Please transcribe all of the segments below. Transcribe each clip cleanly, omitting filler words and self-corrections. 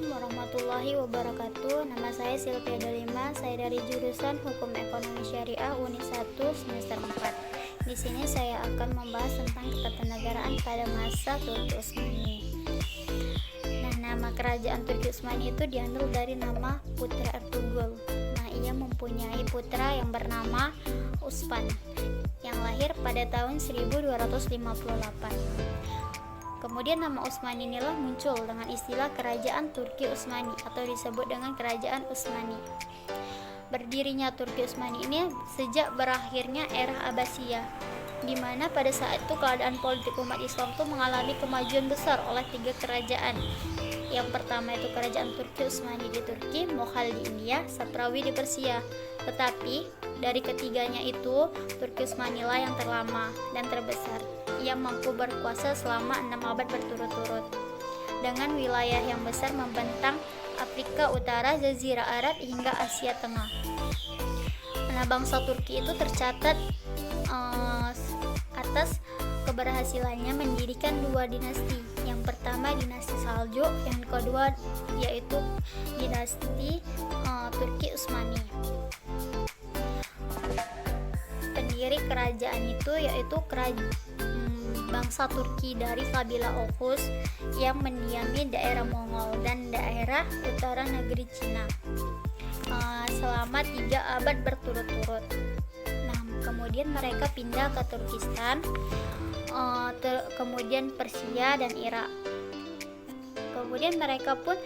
Assalamualaikum warahmatullahi wabarakatuh. Nama saya Silvia Delima. Saya dari jurusan Hukum Ekonomi Syariah Uni 1 semester 4. Di sini saya akan membahas tentang ketatanegaraan pada masa Turki Utsmani. Nah, nama kerajaan Turki Utsmani itu diambil dari nama putra Ertugrul. Nah, ia mempunyai putra yang bernama Osman yang lahir pada tahun 1258. Kemudian nama Utsman inilah muncul dengan istilah Kerajaan Turki Utsmani atau disebut dengan Kerajaan Utsmani. Berdirinya Turki Utsmani ini sejak berakhirnya era Abbasiyah, di mana pada saat itu keadaan politik umat Islam itu mengalami kemajuan besar oleh 3 kerajaan. Yang pertama itu Kerajaan Turki Utsmani di Turki, Moghal di India, Saprawi di Persia. Tetapi dari ketiganya itu Turki Utsmani lah yang terlama dan terbesar. Ia mampu berkuasa selama 6 abad berturut-turut dengan wilayah yang besar membentang Afrika Utara, Jazirah Arab hingga Asia Tengah. Nah, bangsa Turki itu tercatat atas keberhasilannya mendirikan 2 dinasti. Yang pertama dinasti Saljuk, yang kedua yaitu dinasti Turki Utsmani. Pendiri kerajaan itu yaitu bangsa Turki dari kabilah Oghuz yang mendiami daerah Mongol dan daerah utara negeri Cina selama 3 abad berturut-turut. Nah, kemudian mereka pindah ke Turkistan, kemudian Persia dan Irak. Kemudian mereka pun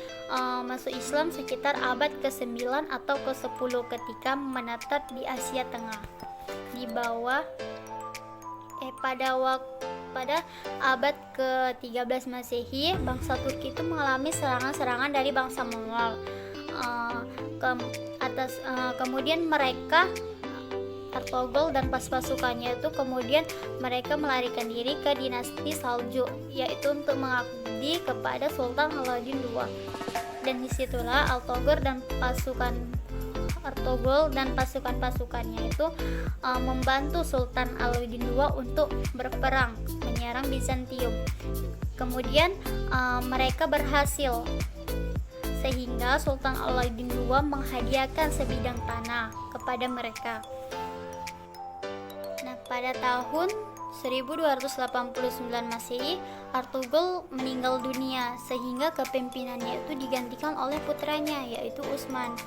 masuk Islam sekitar abad ke-9 atau ke-10 ketika menetap di Asia Tengah. Di bawah pada abad ke-13 Masehi, bangsa Turki itu mengalami serangan-serangan dari bangsa Mongol. Kemudian mereka Ertugrul dan pasukannya itu kemudian mereka melarikan diri ke dinasti Saljuk, yaitu untuk mengabdi kepada Sultan Alauddin II. Dan disitulah Ertugrul dan pasukan-pasukannya itu membantu Sultan Alauddin II untuk berperang menyerang Bizantium. Kemudian mereka berhasil sehingga Sultan Alauddin II menghadiahkan sebidang tanah kepada mereka. Nah, pada tahun 1289 Masehi, Ertugrul meninggal dunia sehingga kepemimpinannya itu digantikan oleh putranya yaitu Utsman.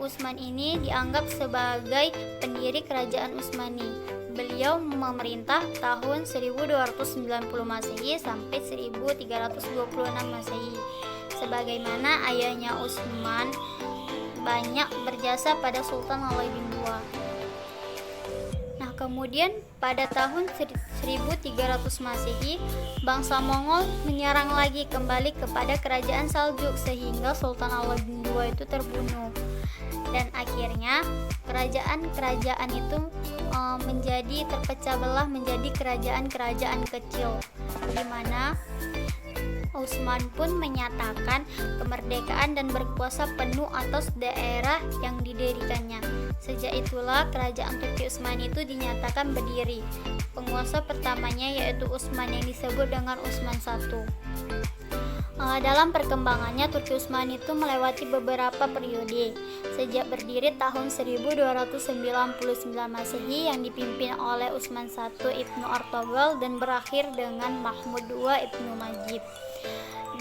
Utsman ini dianggap sebagai pendiri kerajaan Utsmani. Beliau memerintah tahun 1290 Masehi sampai 1326 Masehi. Sebagaimana ayahnya Utsman banyak berjasa pada Sultan Alauddin II. Nah, kemudian pada tahun 1300 Masehi, bangsa Mongol menyerang lagi kembali kepada kerajaan Saljuk sehingga Sultan Alauddin II itu terbunuh. Dan akhirnya kerajaan-kerajaan itu terpecah belah menjadi kerajaan-kerajaan kecil, di mana Utsman pun menyatakan kemerdekaan dan berkuasa penuh atas daerah yang didirikannya. Sejak itulah kerajaan Turki Utsmani itu dinyatakan berdiri. Penguasa pertamanya yaitu Utsman yang disebut dengan Utsman I. Dalam perkembangannya, Turki Utsmani itu melewati beberapa periode. Sejak berdiri tahun 1299 Masehi yang dipimpin oleh Utsman I Ibnu Ertugrul dan berakhir dengan Mahmud II Ibnu Majid.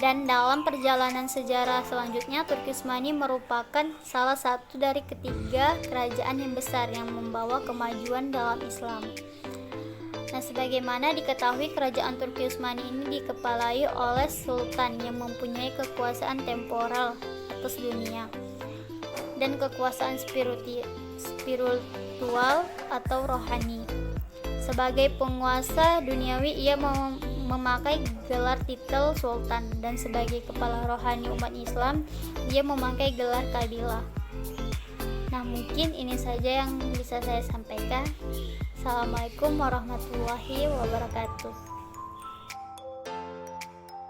Dan dalam perjalanan sejarah selanjutnya, Turki Utsmani merupakan salah satu dari ketiga kerajaan yang besar yang membawa kemajuan dalam Islam. Nah, sebagaimana diketahui, kerajaan Turki Utsmani ini dikepalai oleh sultan yang mempunyai kekuasaan temporal atas dunia dan kekuasaan spiritual atau rohani. Sebagai penguasa duniawi, ia memakai gelar titel sultan, dan sebagai kepala rohani umat Islam, dia memakai gelar kabilah. Nah, mungkin ini saja yang bisa saya sampaikan. Assalamualaikum warahmatullahi wabarakatuh.